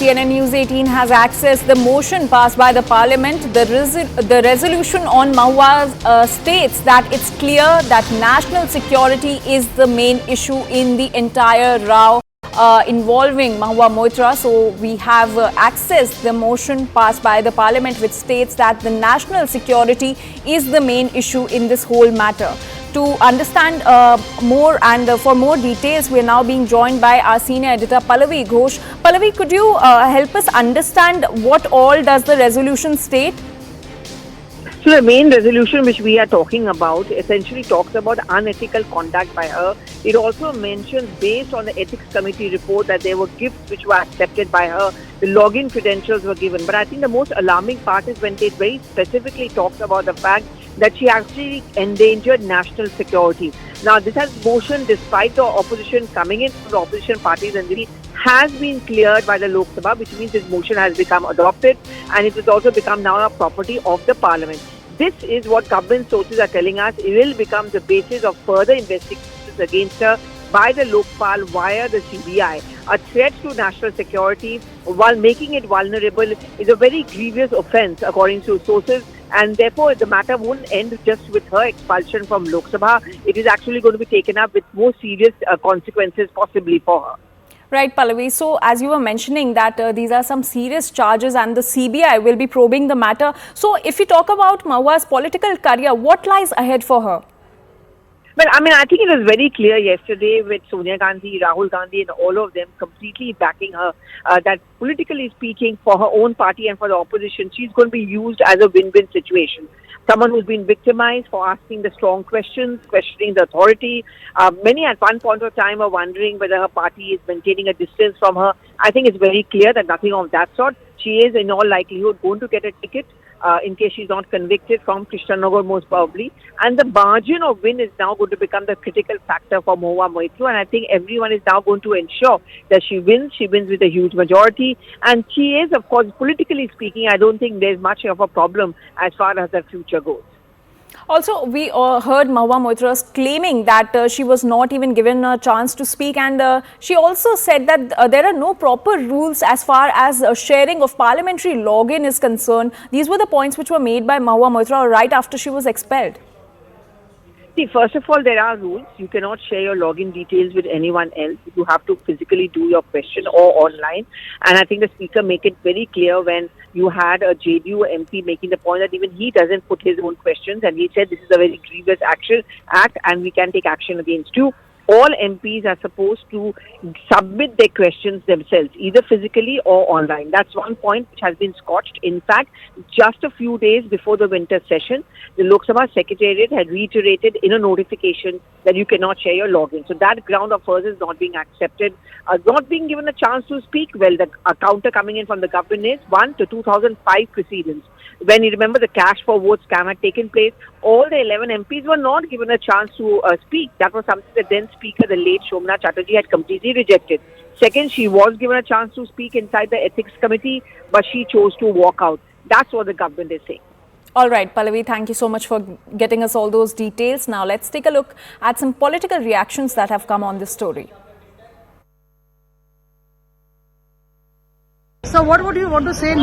CNN-News18 has accessed the motion passed by the Parliament. The resolution on Mahua states that it's clear that national security is the main issue in the entire row involving Mahua Moitra. So we have accessed the motion passed by the Parliament, which states that the national security is the main issue in this whole matter. To understand more and for more details, we are now being joined by our senior editor Pallavi Ghosh. Pallavi, could you help us understand what all does the resolution state? So the main resolution which we are talking about essentially talks about unethical conduct by her. It also mentions, based on the ethics committee report, that there were gifts which were accepted by her. The login credentials were given. But I think the most alarming part is when they very specifically talks about the fact that she actually endangered national security. Now, this has motion, despite the opposition coming in from the opposition parties, and really has been cleared by the Lok Sabha, which means this motion has become adopted and it has also become now a property of the Parliament. This is what government sources are telling us. It will become the basis of further investigations against her by the Lokpal via the CBI. A threat to national security while making it vulnerable is a very grievous offence, according to sources. And therefore, the matter won't end just with her expulsion from Lok Sabha. It is actually going to be taken up with more serious consequences possibly for her. Right, Pallavi. So, as you were mentioning that these are some serious charges and the CBI will be probing the matter. So, if you talk about Mahua's political career, what lies ahead for her? Well, I mean, I think it was very clear yesterday with Sonia Gandhi, Rahul Gandhi and all of them completely backing her that politically speaking, for her own party and for the opposition, she's going to be used as a win-win situation. Someone who's been victimized for asking the strong questions, questioning the authority. Many at one point of time are wondering whether her party is maintaining a distance from her. I think it's very clear that nothing of that sort. She is in all likelihood going to get a ticket in case she's not convicted from Krishnanagar most probably. And the margin of win is now going to become the critical factor for Mahua Moitra. And I think everyone is now going to ensure that she wins with a huge majority. And she is, of course, politically speaking, I don't think there's much of a problem as far as her future goes. Also, we heard Mahua Moitra claiming that she was not even given a chance to speak, and she also said that there are no proper rules as far as sharing of parliamentary login is concerned. These were the points which were made by Mahua Moitra right after she was expelled. See, first of all, there are rules. You cannot share your login details with anyone else. You have to physically do your question or online. And I think the speaker made it very clear when you had a JDU MP making the point that even he doesn't put his own questions. And he said this is a very grievous act and we can take action against you. All MPs are supposed to submit their questions themselves, either physically or online. That's one point which has been scotched. In fact, just a few days before the winter session, the Lok Sabha Secretariat had reiterated in a notification that you cannot share your login. So that ground of hers is not being accepted. Not being given a chance to speak, well, the counter coming in from the government is 1 to 2005 precedents. When you remember the cash for vote scam had taken place, all the 11 MPs were not given a chance to speak. That was something the then Speaker, the late Somnath Chatterjee, had completely rejected. Second, she was given a chance to speak inside the ethics committee, but she chose to walk out. That's what the government is saying. All right, Pallavi, thank you so much for getting us all those details. Now, let's take a look at some political reactions that have come on this story. So, what would you want to say